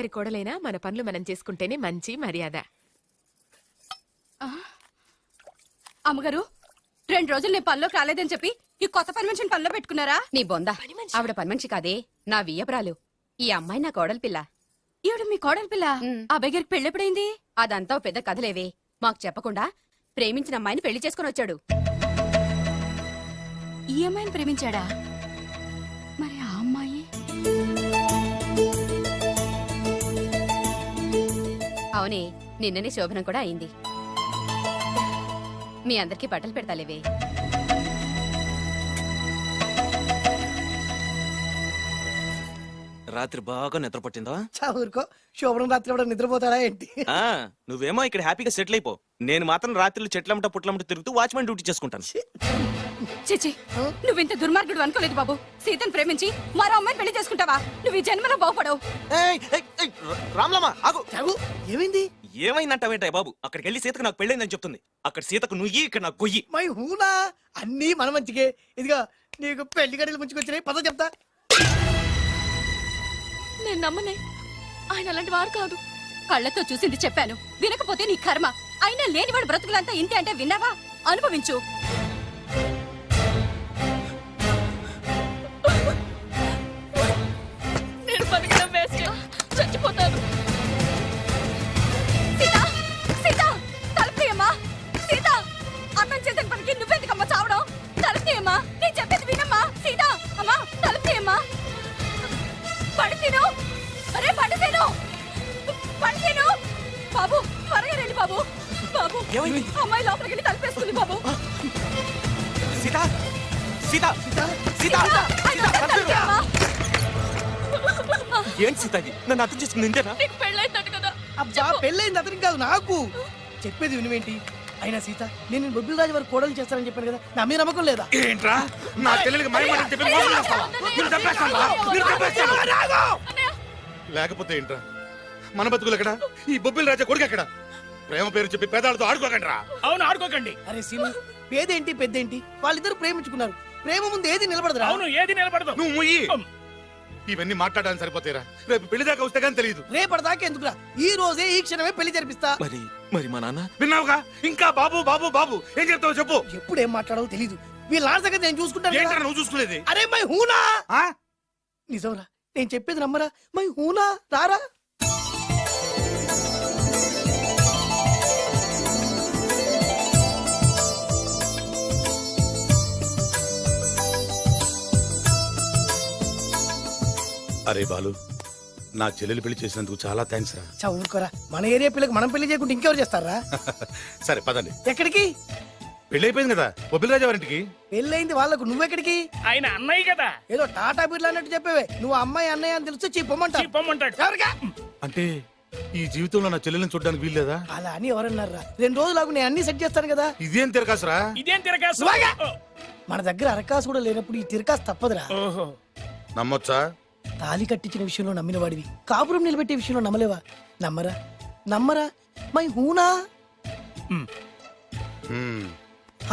కోడలైనా మన పనులు మనం చేసుకుంటేనే మంచి మర్యాద. అమ్మగారు 2 రోజులు నేను పనిలోకి రాలేదని చెప్పి ఈ కొత్త పని మనిషిని పనిలో పెట్టుకున్నారా? నీ బొంద ఆవిడ పని మనిషి కాదే, నా వియ్యపురాలు. ఈ అమ్మాయి నా కోడలి పిల్ల. ఈవిడ మీ కోడలి పిల్ల? ఆ బెగరికి పెళ్ళెప్పుడైంది? అదంతా ఓ పెద్ద కథలేవే. మాకు చెప్పకుండా ప్రేమించిన అమ్మాయిని పెళ్లి చేసుకుని వచ్చాడు. ఈ అమ్మాయిని ప్రేమించాడా? మరి ఆ అమ్మాయి? అవునే, నిన్ననే శోభనం కూడా అయింది. మీ అందరికీ బట్టలు పెడతాలేవే. రాత్రి బాగా నిద్ర పట్టిందా? ఊరుకో, శోభనం రాత్రి కూడా నిద్రపోతాడా ఏంటి? నువ్వేమో ఇక్కడ హ్యాపీగా సెటిల్ అయిపో. నేను మాత్రం రాత్రులు చెట్లమ్మట పుట్లమ్మట తిరుగుతూ వాచ్మెన్ డ్యూటీ చేసుకుంటాను. చిచి, నువ్వింత దుర్మార్గుడు అనుకోలేదు బాబు. సీతను ప్రేమించి మరో అమ్మాయిని పెళ్లి చేసుకుంటావా? నువ్వు ఈ జన్మలో బాగుపడవు. రామ్లమ్మా ఆగు. ఏమైంది? ఏమైందంటావేంటాయి బాబు? అక్కడికి వెళ్ళి సీతకు నాకు పెళ్ళైందని చెప్తుంది. అక్కడ సీతకు నుయ్యి, ఇక్కడ నాకు గొయ్యి. మై హూనా, అన్నీ మన మంచికే. ఇదిగా నీకు పెళ్లి గడియలు ముంచుకొచ్చినాయి, పద చెప్తా. నేను నమ్మనే, ఆయన అలాంటి వారు కాదు. కళ్ళతో చూసింది చెప్పాను, వినకపోతే నీ కర్మ. అయినా లేనివాడు బ్రతుకులంతా ఇంతే అంటే విన్నావా? అనుభవించు. నేను బతకడం వేస్ట్, చచ్చిపోతాను. సీత, సీత, తలుపుతీయమ్మా. సీత, అన్నం చేసిన పనికి నువ్వెందుకమ్మా చావడం? తలుపుతీయమ్మా, నేను చెప్పేది వినమ్మా. సీత, అమ్మా తలుపుతీయమ్మా. పడితేను, అరే పడితేను, పడితేను. బాబు త్వరగా రండి బాబు. బాబు, అమ్మాయి లోపలికి వెళ్ళి తలుపేసుకుంది బాబు. సీత, సీత, సీత, ఏంటి సీత ఇది? నన్ను అర్థం చేసుకుంది ఇంతేనా? నీకు పెళ్ళైందట కదా? అబ్బా, పెళ్ళైంది అతనికి కాదు, నాకు. చెప్పేది వినువేంటి? అయినా సీత, నేను బొబ్బిల్ రాజు వారు కోడలు చేస్తానని చెప్పాను కదా, నా మీద నమ్మకం లేదా? ఏంట్రా నా చెల్లెలికి మైమని చెప్పి మోసం చేస్తావా? నిన్ను చంపేస్తావా? నిన్ను చంపేస్తావా? లేకపోతే ఏంట్రా మన బతుకులు ఎక్కడ? ఈ బొబ్బిల్ రాజా కొడుకు ఎక్కడ? ప్రేమ పేరు చెప్పి పేదాలతో ఆడుకోకండి రా. అవును, ఆడుకోకండి. అరే సీను, పేదేంటి పెద్దేంటి, వాళ్ళిద్దరు ప్రేమించుకున్నారు. ప్రేమ ముందు ఏది నిలబడదురా? అవును, ఏది నిలబడదు. నువ్వు ముయ్యి. ఇవన్నీ మాట్లాడడానికి సరిపోతారా? రేపు పెళ్లి దాకా వస్తే కానీ తెలియదు. రేపటిదాకా ఎందుకురా? ఈ రోజే ఈ క్షణమే పెళ్లి జరిపిస్తా. మరి మా నాన్న విన్నావుగా? ఇంకా బాబు బాబు బాబు ఏం చెప్తావు చెప్పు. ఎప్పుడు ఏం మాట్లాడాలో తెలీదు. వీళ్ళ నాన్న సంగతి నేను చూసుకుంటాను ఏంట్రా కదా. నువ్వు చూసుకునేది? అరే మై హూనా, ఆ? నిజంరా, నేను చెప్పేది నమ్మరా? మై హూనా, రారా. అరే బాలు, నా చెల్లెలు పెళ్లి చేసినందుకు చాలా థ్యాంక్స్ రా. ఊరుకోరా, మన ఏరియా పిల్లకి మనం పెళ్లి చేయకుండా ఇంకెవరు చేస్తారా? సరే పదండి. ఎక్కడికి? పెళ్లి అయిపోయింది కదా బొబ్బిల్ రాజా వారింటికి. పెళ్ళైంది వాళ్ళకు, నువ్వెక్కడికి? ఆయన అన్నయ్య కదా. ఏదో టాటా బిర్లా అన్నట్టు చెప్పేవే. నువ్వు అమ్మాయి అన్నయ్య అని తెలిస్తే చెప్పమంటా. చెప్పమంటాడు. ఎవరికా? అంటే ఈ జీవితంలో నా చెల్లెల్ని చూడడానికి వీల్లేదా? అలా అని ఎవరన్నారా? 2 రోజులకు నేను అన్ని సెట్ చేస్తాను కదా. ఇదేం తిరగాసురా? ఇదేం తిరగాసు? నువ్వాగా. మన దగ్గర అరకాసు కూడా లేనప్పుడు ఈ తిరకాసు తప్పదురా. ఓహో, నమ్మొచ్చా? తాలి కట్టించిన విషయంలో నమ్మిన వాడివి, కాపురం నిలబెట్టే విషయంలో నమ్మలేవా? నమ్మరా? నమ్మరా? మై హూనా.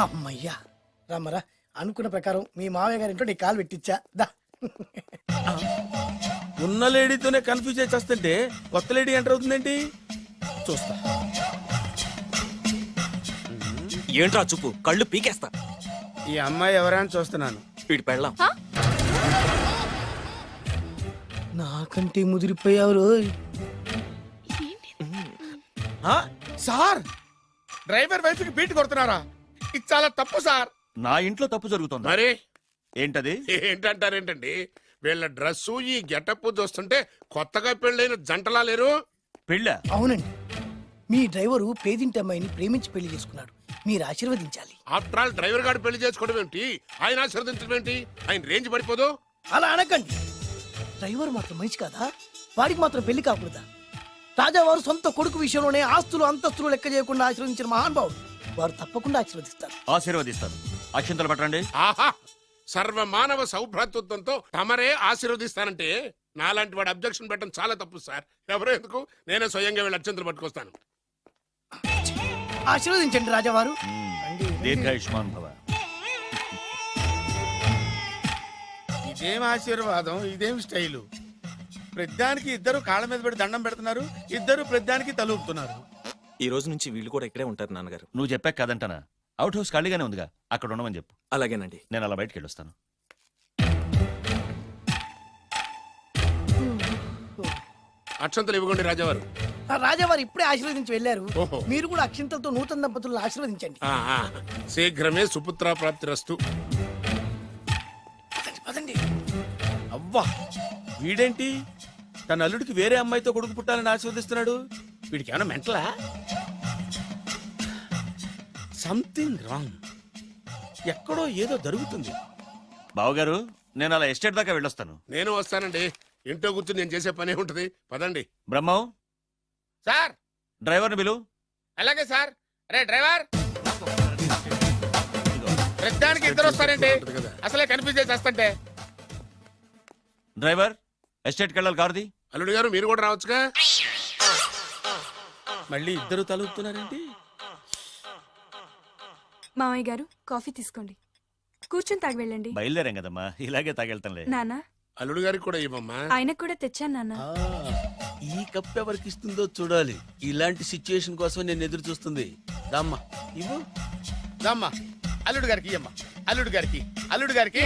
అమ్మయ్యా, రమ్మరా. అనుకున్న ప్రకారం మీ మావయ్య గారి ఇంట్లో నీ కాలు పెట్టించా. దా. ఉన్న లేడీతోనే కన్ఫ్యూజ్ చేసి వస్తుంటే కొత్త లేడీ ఎంటర్ అవుతుందేంటి? చూస్తా. ఏంట్రా చూపు, కళ్ళు పీకేస్తా. ఈ అమ్మాయి ఎవరైనా చూస్తున్నాను. వీడి పెళ్ళాం. నాకంటే ముదిరిపోయావు రోయ్. సార్, డ్రైవర్ వైఫ్ కి బీట్ కొడుతున్నారా? ఇది చాలా తప్పు సార్. నా ఇంట్లో తప్పు జరుగుతుంది. మరి ఏంటది? ఏంటంటారేంటండి? వీళ్ళ డ్రెస్సు ఈ గెటప్ చూస్తుంటే కొత్తగా పెళ్ళైన జంటలా లేరు. పెళ్ళ? అవునండి, మీ డ్రైవరు పేదింటి అమ్మాయిని ప్రేమించి పెళ్లి చేసుకున్నాడు. మీరు ఆశీర్వదించాలి. ఆఫ్టర్ ఆల్ డ్రైవర్ గారు పెళ్లి చేసుకోవడం ఏంటి, ఆయన ఆశీర్వదించడం ఏంటి? ఆయన రేంజ్ పడిపోదు. అలా అనకండి. డ్రైవర్ మాత్రం మనిషి కాదా? వాడికి మాత్రం పెళ్లి కాకూడదా? రాజావారు సొంత కొడుకు విషయంలోనే ఆస్తులు అంతస్తులు లెక్క చేయకుండా ఆశీర్వదించిన మహానుభావుడు. వారు తప్పకుండా ఆశీర్వదిస్తారు. ఆశీర్వదిస్తాను. అక్షంతలు పట్టండి. ఆహా, సర్వ మానవ సౌభ్రాతృత్వంతో తమరే ఆశీర్వదిస్తానంటే నాలాంటి వాడు అబ్జెక్షన్ పెట్టడం చాలా తప్పు సార్. ఎవరో ఎందుకు, నేనే స్వయంగా వీళ్ళ అత్యంతలు పట్టుకొస్తాను. ఆశీర్వదించండి రాజావారు. దీర్ఘాయుష్మాన్ భవ. ఇదేం ఆశీర్వాదం, ఇదేం స్టైలు? ప్రద్దానికి ఇద్దరు కాళ్ళ మీద పెట్టి దండం పెడుతున్నారు, ఇద్దరు ప్రద్దానికి తలూపుతున్నారు. ఈ రోజు నుంచి వీళ్ళు కూడా ఇక్కడే ఉంటారు నాన్నగారు. నువ్వు చెప్పాక కాదంటానా? అవుట్ హౌస్ ఖాళీగానే ఉందిగా, అక్కడ ఉండమని చెప్పు. అలాగేనండి. నేను అలా బయటికి వెళ్ళొస్తాను. అక్షంతలు ఇవ్వకండి రాజావారు. ఆ రాజావారు ఇప్పుడే ఆశీర్వదించి వెళ్ళారు. ఓహో. మీరు కూడా అక్షింతలతో నూతన దంపతులను ఆశీర్వదించండి. ఆ, ఆ. శీఘ్రమే సుపుత్ర ప్రాప్తిరస్తు. పదండి. అవ్వా, వీడేంటి తన అల్లుడికి వేరే అమ్మాయితో కొడుకు పుట్టాలని ఆశీర్వదిస్తున్నాడు? వీడికి ఏమైనా మెంటలా? Something wrong. ఎక్కడో ఏదో జరుగుతుంది. బావగారు, నేను అలా ఎస్టేట్ దాకా వెళ్ళొస్తాను. నేను వస్తానండి. ఇంట్లో కూర్చుని నేను చేసే పనే ఉంటది. పదండి. బ్రహ్మం, సార్ డ్రైవర్ని పిలు. అలాగే సార్. రే డ్రైవర్, ప్రతిదానికి ఇద్దరు వస్తారండి. అసలే కనిపించే చేస్తంటే. డ్రైవర్, ఎస్టేట్కి వెళ్ళాలి, కారుది. అల్లుడు గారు మీరు కూడా రావచ్చుగా. మళ్ళీ ఇద్దరు తలుపుతున్నారేంటి? మామయ్య గారు కాఫీ తీసుకోండి, కూర్చొని తాగి వెళ్ళండి. బయలుదేరాం కదమ్మా, ఇలాగే తాగెళ్తానులే. నాన్న, అల్లుడు గారికి కూడా ఇవ్వమ్మా. ఆయనకు కూడా తెచ్చాను నాన్న. ఈ కప్ ఎవరికి ఇస్తుందో చూడాలి. ఇలాంటి సిచ్యుయేషన్ కోసం నేను ఎదురు చూస్తుంది. దమ్మా ఇవ్వు, దమ్మా. అల్లుడు గారికి ఇయ్యమ్మా. అల్లుడు గారికి, అల్లుడు గారికి.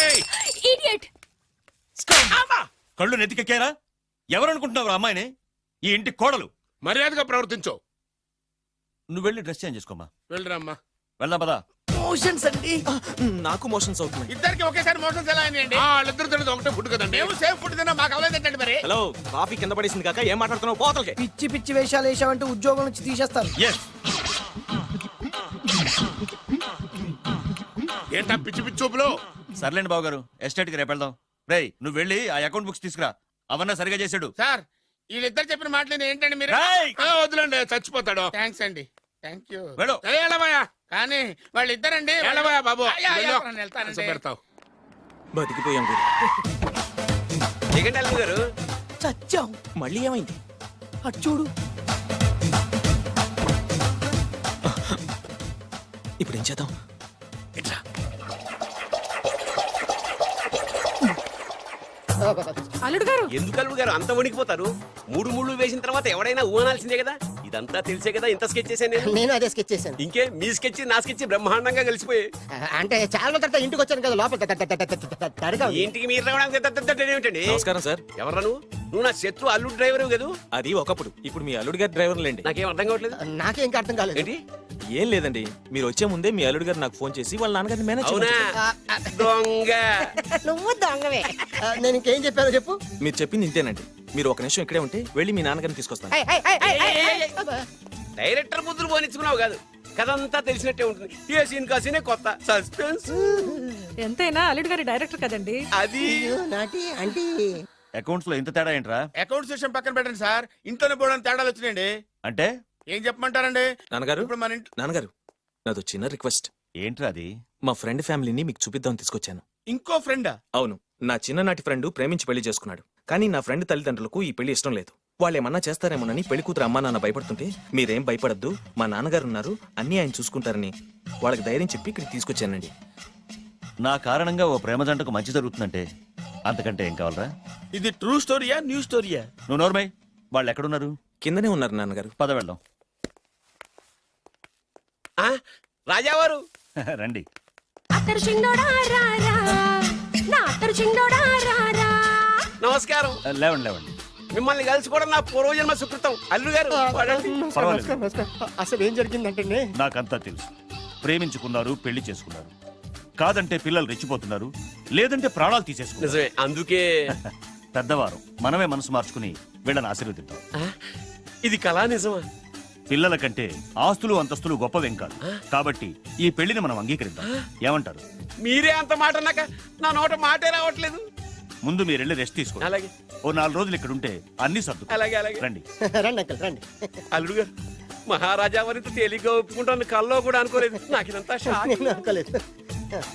ఏయ్! ఇడియట్! కళ్ళు నెత్తికెక్కారా? ఎవరనుకుంటున్నావు అమ్మాయిని? ఈ ఇంటి కోడలు. మర్యాదగా ప్రవర్తించో. నువ్వు వెళ్ళి డ్రెస్ చేంజ్ చేసుకోమ్మా. వెళ్ళరమ్మా. వెళ్దాం పదా. మోషన్స్ అండి. నాకు మోషన్స్ అవుతున్నాయి. ఇద్దరికి ఒకేసారి మోషన్స్ ఎలా అయినాయండి? వాళ్ళిద్దరు తినదు ఒకటే ఫుడ్ కదండి. మేము సేఫ్ ఫుడ్ తిన్నా, మాకు అవ్వలేదండి మరి. హలో, కాఫీ కింద పడేసింది కాక ఏం మాట్లాడుతున్నావు? పోతలకి. పిచ్చి పిచ్చి వేషాలు వేసామంటే ఉద్యోగం నుంచి తీసేస్తారు. ఎస్. ఏంటా పిచ్చి పిచ్చి చూపులు? సర్లేండి బావగారు, ఎస్టేట్కి రేపు వెళ్దాం. రేయ్, నువ్వు వెళ్ళి ఆ అకౌంట్ బుక్స్ తీసుకురా. అవన్నా సరిగా చేసాడు. సార్, వీళ్ళిద్దరు చెప్పిన మాటలు ఏంటండి మీరు? రేయ్! వదిలేండి, చచ్చిపోతాడు. థ్యాంక్స్ అండి, థ్యాంక్ యూ. వెళ్ళు. ఏలవయ్యా, కానీ వాళ్ళిద్దరండి. ఏలవయ్యా బాబు. అయ్యా, అయ్యా, వెళ్ళు. నేను వెళ్తానండి. పెడతావు. బతికిపోయాం గురు. గారు చచ్చాం. మళ్ళీ ఏమైంది? అటు చూడు. ఇప్పుడు ఏం చేద్దాం? ఎట్లా? అల్లుడు గారు, ఎందుకు అల్లుడు గారు అంత వణికిపోతారు? మూడు ముళ్ళు వేసిన తర్వాత ఎవడైనా ఊనాల్సిందే కదా. ఇదంతా తెలిసే కదా ఇంత స్కెచ్ చేశాను నేను అదే స్కెచ్ చేశాను. ఇంకే మీ స్కెచ్ నా స్కెచ్ బ్రహ్మాండంగా కలిసిపోయాయి. అంటే చాలా రోజుల తర్వాత ఇంటికి వచ్చాను కదా, లోపల తడిగా ఉంది. ఇంటికి మీరు రావడానికి ఏమిటండి? నమస్కారం సార్. ఎవరా నువ్వు నా శత్రు అల్లుడు డ్రైవర్ కదా. అది ఒకప్పుడు. ఇప్పుడు మీ అల్లుడు గారి డ్రైవర్ లేండి. నాకేం అర్థం కావట్లేదు. నాకే ఇంకా అర్థం కాలేదు. ఏంటి? ఏం లేదండి, మీరు వచ్చే ముందే మీ అల్లుడు గారు నాకు ఫోన్ చేసి వాళ్ళ నాన్నగారిని మేనేజ్ అవునా? చేయమని దొంగ. నువ్వు దొంగవే. నేను ఇంకేం చెప్పానో చెప్పు. మీరు చెప్పింది ఇంతేనండి. మీరు ఒక నిమిషం ఇక్కడే ఉంటే వెళ్ళి మీ నాన్నగారిని తీసుకొస్తాను. డైరెక్టర్ ముద్దులు పోనిచ్చుకున్నావు కాదు, కథంతా తెలిసినట్టే ఉంటుంది. ఏ సీన్ కా సీనే కొత్త సస్పెన్స్. ఎంతైనా అల్లుడు గారి డైరెక్టర్ కదండి. అది అయ్యో, నాటి అంటే అకౌంట్స్ లో ఇంత తేడా ఏంట్రా? అకౌంట్ విషయం పక్కన పెట్టండి సార్. ఇంట్లోనే పోవడానికి తేడాలు వచ్చినాయండి. అంటే ఏం చెప్పమంటారండి? నాన్నగారు, ఇప్పుడు మన ఇంట్లో నాన్నగారు, నాదో చిన్న రిక్వెస్ట్. ఏంట్రా అది? మా ఫ్రెండ్ ఫ్యామిలీని మీకు చూపిద్దామని తీసుకొచ్చాను. ఇంకో ఫ్రెండా? అవును, నా చిన్ననాటి ఫ్రెండ్ ప్రేమించి పెళ్లి చేసుకున్నాడు. కానీ నా ఫ్రెండ్ తల్లిదండ్రులకు ఈ పెళ్లి ఇష్టం లేదు. వాళ్ళు ఏమన్నా చేస్తారేమోనని పెళ్లి కూతురు అమ్మా నాన్న భయపడుతుంటే, మీరేం భయపడద్దు, మా నాన్నగారు ఉన్నారు, అన్నీ ఆయన చూసుకుంటారని వాళ్ళకి ధైర్యం చెప్పి ఇక్కడికి తీసుకొచ్చానండి. నా కారణంగా ఓ ప్రేమ జంటకు మంచి జరుగుతుందంటే అంతకంటే ఏం కావాలరా? ఇది ట్రూ స్టోరీయా, న్యూ స్టోరీయా? నువ్వు నోర్మై. వాళ్ళు ఎక్కడున్నారు? కిందనే ఉన్నారు నాన్నగారు. పద వెళ్దాం. రాజావారు రండి. అత్తరు చింగోడా రారా, నా అత్తరు చింగోడా రారా. నమస్కారం. లేవండి లేవండి. మిమ్మల్ని కలిసి కూడా నా పూర్వజన్మ సుకృతం. అల్లుడు గారు వాడండి. పర్వాలేదు. అసలు ఏం జరిగిందంటే నాకంతా తెలుసు. ప్రేమించుకున్నారు, పెళ్లి చేసుకున్నారు. కాదంటే పిల్లలు రెచ్చిపోతున్నారు, లేదంటే ప్రాణాలు తీసేసుకున్నారు. నిజమే, అందుకే పెద్దవారు మనమే మనసు మార్చుకుని వీళ్ళని ఆశీర్వదిద్దాం. ఇది కళా నిజమా? పిల్లల కంటే ఆస్తులు అంతస్తులు గొప్పవేం కాదు. కాబట్టి ఈ పెళ్లిని మనం అంగీకరిద్దాం. ఏమంటారు? మీరే అంత మాట అన్నాక నా నోట మాటే రావట్లేదు. ముందు మీరు వెళ్ళి రెస్ట్ తీసుకోండి. అలాగే ఓ 4 రోజులు ఇక్కడ ఉంటే అన్ని సర్దు. అలాగే అలాగే. రండి. రండి అంకల్ రండి. అల్లుడు గారు, మహారాజా వారితో తేలిగ్గా ఒప్పుకుంటాను కల్లో కూడా అనుకోలేదు. నాకు ఇదంతా షాక్. నేను అనుకోలేదు.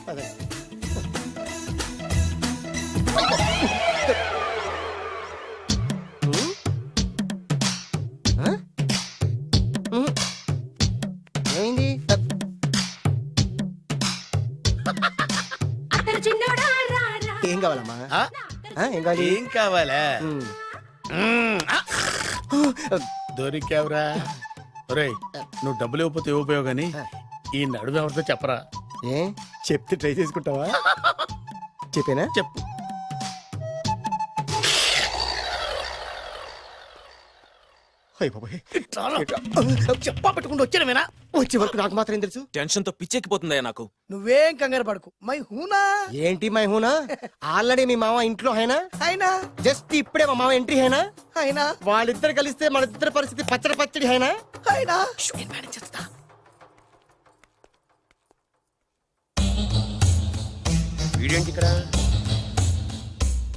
పదండి. ఏమైంది? అత్తరు చింగోడా రారా, ఏం కావాలమ్మా? ఏం కావాలి ఏం కావాలా ఉమ్. దొరికావురా ఒరేయ్ నువ్వు డబ్బులు ఇవ్వకపోతే ఇవ్వపోయావు గానీ ఈ నడుము ఎవరితో చెప్పరా. ఏ చెప్తే ట్రై చేసుకుంటావా చెప్పేనా చెప్పు. అయ్య బాబోయ్. చెప్పా పెట్టుకుంటూ వచ్చాడమేనా? వచ్చే వరకు నాకు మాత్రం ఏం తెలుసు. టెన్షన్ తో పిచ్చెక్కిపోతుందయ్యా నాకు. నువ్వేం కంగారు పడకు మై హూనా ఏంటి మై హూనా? ఆల్రెడీ మీ మామ ఇంట్లో హైనా, అయినా జస్ట్ ఇప్పుడే మా మామ ఎంట్రీ హైనా. అయినా వాళ్ళిద్దరు కలిస్తే మన ఇద్దరు పరిస్థితి పచ్చడి పచ్చడి హైనా. అయినా వీడేంటి ఇక్కడ?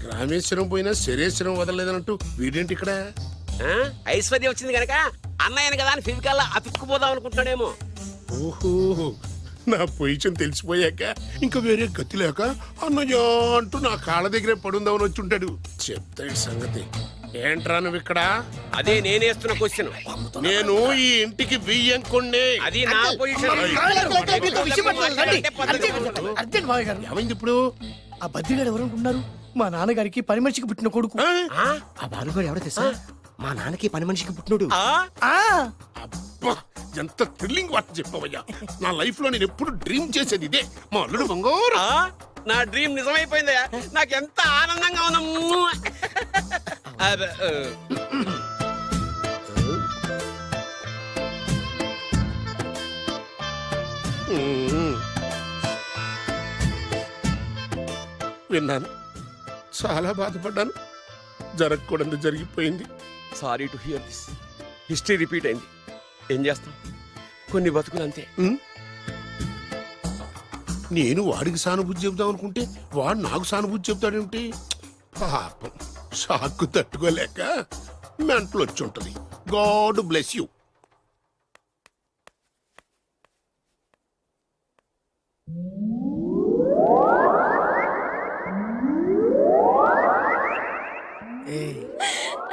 రామేశ్వరం పోయినా శరేశ్వరం వదలలేదన్నట్టు వీడేంటి ఇక్కడ? ఐశ్వర్యం వచ్చింది గనక అన్నయ్యను కదా అని ఫిజికల్లా అతుక్కుపోదాం అనుకుంటున్నాడేమో. ఓహో, నా పొజిషన్ తెలిసిపోయాక ఇంకా వేరే గతి లేక అన్నయ్య అంటూ నా కాళ్ళ దగ్గరే పడుందామని వచ్చి ఉంటాడు. చెప్తాడు సంగతి. ఏంట్రా నువ్వు ఇక్కడ? అదే నేనేస్తున్న క్వశ్చన్. నేను ఈ ఇంటికి బియ్యం కొన్నే. అది నా పొజిషన్. అర్జెంట్ మావయ్య గారు. ఏమైంది ఇప్పుడు? ఆ బద్రిగాడు ఎవరు అనుకుంటున్నారు? మా నాన్నగారికి పని మనిషికి పుట్టిన కొడుకు. ఆ బాలుగాడు ఎవడో తెలుసా? మా నాన్నకి పని మనిషికి పుట్టినోడు. అబ్బా, ఎంత థ్రిల్లింగ్ వార్త చెప్పవయ్యా. నా లైఫ్ లో నేను ఎప్పుడు డ్రీమ్ చేసేది ఇదే. మా అల్లుడు బంగారు. నా డ్రీమ్ నిజమైపోయిందయ్యా. నాకెంత ఆనందంగా ఉందమ్మా. విన్నాను, చాలా బాధపడ్డాను. జరగకూడదు జరిగిపోయింది. Sorry to hear this. History repeat అయింది. ఏం చేస్తాం, కొన్ని బతుకులు అంతే. నేను వాడికి సానుభూతి చెబుతాం అనుకుంటే వాడు నాకు సానుభూతి చెబుతాడేమిటి? పాపం, షాక్కు తట్టుకోలేక మెంటలు వచ్చి ఉంటది. God bless you.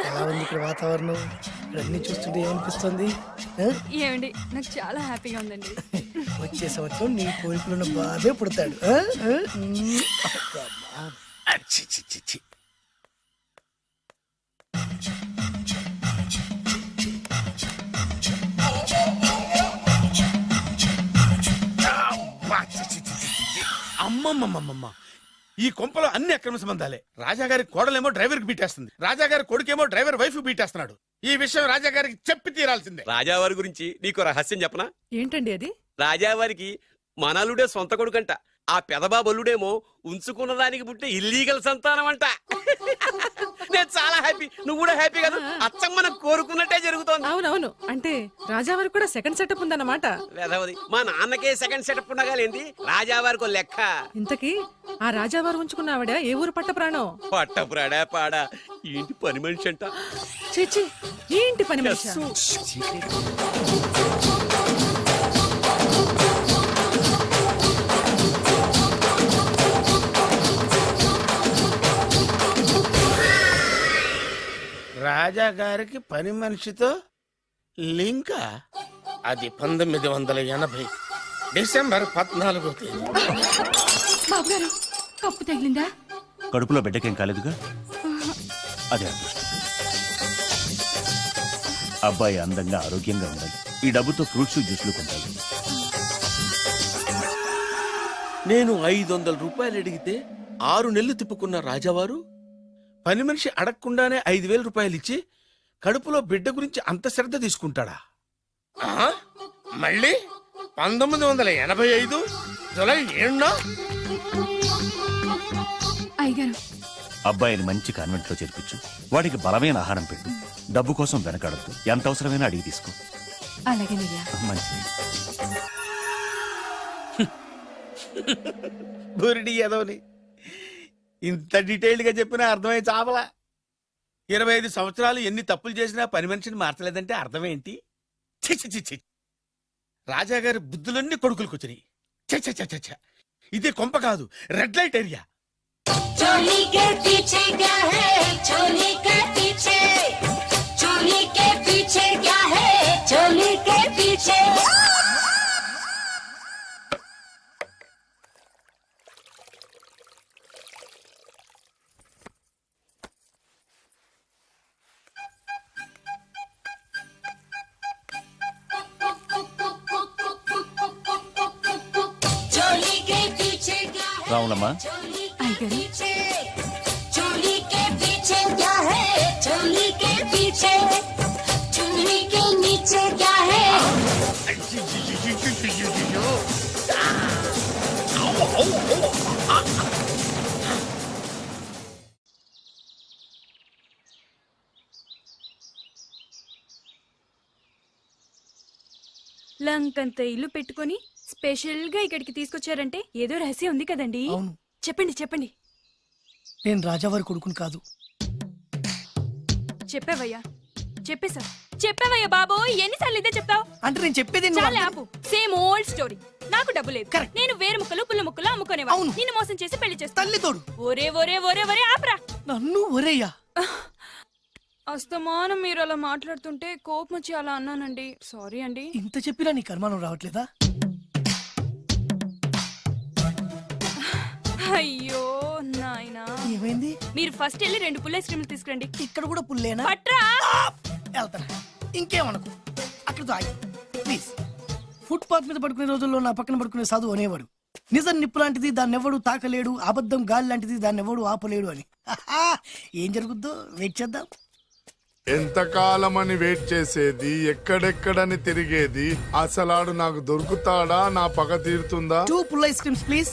ఎలా ఉంది ఇక్కడ వాతావరణం? ఇక్కడ అన్ని చూస్తుంటే ఏమనిపిస్తుంది? ఏమండి నాకు చాలా హ్యాపీగా ఉందండి. వచ్చే సంవత్సరం నీ కోరికలున్న బాధే పుడతాడు. చి, చి, చి, చి. అబ్బా, చి, చి, చి, చి, చి. అమ్మమ్మమ్మమ్మ, ఈ కొంపలో అన్ని అక్రమ సంబంధాలే. రాజాగారి కోడలేమో డ్రైవర్ కి బీటేస్తుంది, రాజాగారి కొడుకేమో డ్రైవర్ వైఫ్ బీటేస్తున్నాడు. ఈ విషయం రాజాగారికి చెప్పి తీరాల్సిందే. రాజావారి గురించి నీకు రహస్యం చెప్పనా? ఏంటండి అది? రాజావారికి మనలుడే సొంత కొడుకంట. ఆ పెదబాబలుడేమో ఉంచుకున్న దానికి పుట్టే ఇల్లీగల్ సంతానం అంట. నేను చాలా హ్యాపీ. నువ్వు కూడా హ్యాపీ కదా? అచ్చం మనం కోరుకున్నట్టే జరుగుతోంది. అవునవును, అంటే రాజావారికి కూడా సెకండ్ సెటప్ ఉందన్నమాట. వేదవది, మా నాన్నకే సెకండ్ సెటప్ ఉండగాలేంది, రాజావారికి లెక్క. ఇంతకీ ఆ రాజావారు ఉంచుకున్న ఆవిడ ఏ ఊరు పట్ట ప్రాణం? పట్టపురాడా పాడా ఏంటి పని మనిషి అంట. చీచి, ఏంటి పని మనిషి? రాజాగారికి పని మనిషితో లింక. అది 1980 డిసెంబర్ 14వ తేదీ. బాబు గారు కప్పు తగిలిందా? కడుపులో బిడ్డకేం కాలేదుగా? అదే అదృష్టం. అబ్బాయి అందంగా ఆరోగ్యంగా ఉండాలి. ఈ డబ్బుతో ఫ్రూట్స్ జ్యూస్లు కొంటాడు. నేను 500 రూపాయలు అడిగితే 6 నెలలు తిప్పుకున్న రాజావారు పని మనిషి అడగకుండానే 5,000 రూపాయలు ఇచ్చి కడుపులో బిడ్డ గురించి అంత శ్రద్ధ తీసుకుంటాడా? మళ్ళీ 1985 జూలై 7న అయ్యగారు అబ్బాయిని మంచి కాన్వెంట్ లో చేర్పించు. వాడికి బలమైన ఆహారం పెట్టు. డబ్బు కోసం వెనకాడద్దు. ఎంత అవసరమైనా అడిగి తీసుకో. అలాగేనయ్యా. మంచిది. బురిడి ఏదోని ఇంత డీటెయిల్డ్ గా చెప్పినా అర్థమై చావలా. 25 సంవత్సరాలు ఎన్ని తప్పులు చేసినా పని మనిషిని మార్చలేదంటే అర్థమేంటి? ఛీ, ఛీ, ఛీ, ఛీ. రాజాగారి బుద్ధులన్నీ కొడుకులకు వచ్చినాయి. ఛ, ఛ, ఛ, ఛ, ఛ. ఇది కొంప కాదు, రెడ్ లైట్ ఏరియా. చోలీ కే పీछे क्या है చోలీ కే పీछे చోలీ కే పీछे क्या है చోలీ కే పీछे. రావులమ్మా అయ్యగారు चोली के पीछे क्या है चोली के पीछे चुन्नी के नीचे क्या है లంకంత ఇల్లు పెట్టుకొని స్పెషల్ గా ఇక్కడికి తీసుకొచ్చారంటే ఏదో రహస్యం ఉంది కదండి అవును. చెప్పండి చెప్పండి. నేను రాజావారి కొడుకుని కాదు. చెప్పావయ్యా చెప్పేశా చెప్పావయ్యా బాబు, ఎన్నిసార్లు ఇదే చెప్తావు? అంటే నేను చెప్పేది నువ్వు చాలా అర్థం- ఆపు. Same old story. నాకు డబ్బు లేదు, Correct. నేను వేరు ముక్కలు పుల్ల ముక్కలు అమ్ముకునేవా, అవును. నిన్ను మోసం చేసి పెళ్లి చేస్తా. తల్లి తోడు ఒరే ఒరే ఒరే ఒరే ఆపరా. నన్ను ఒరేయ్యా. అస్తమానం మీరు అలా మాట్లాడుతుంటే కోపం వచ్చి అలా అన్నానండి, సారీ అండి. ఇంత చెప్పినా నీ కర్మానం రావట్లేదా? అయ్యో నాయనా, ఏమైంది? మీరు ఫస్ట్ వెళ్ళి 2 పుల్ల ఐస్ క్రీమ్లు తీసుకురండి. ఇక్కడ కూడా పుల్లేనా? పట్రా. వెళ్తాను. ఇంకేమనుకో, అక్కడితో ఆగి ప్లీజ్. ఫుట్పాత్ మీద పడుకునే రోజుల్లో నా పక్కన పడుకునే సాధువు అనేవాడు, నిజం నిప్పు లాంటిది దాన్ని ఎవడు తాకలేడు, అబద్ధం గాలి లాంటిది దాన్ని ఎవడు ఆపలేడు అని. ఏం జరుగుద్దో వెయిట్ చేద్దాం. ఎంతకాలమని వెయిట్ చేసేది, ఎక్కడెక్కడని తిరిగేది, అసలాడు నాకు దొరుకుతాడా, నా పగ తీరుతుందా? 2 పుల్ల ఐస్ క్రీమ్స్ ప్లీజ్.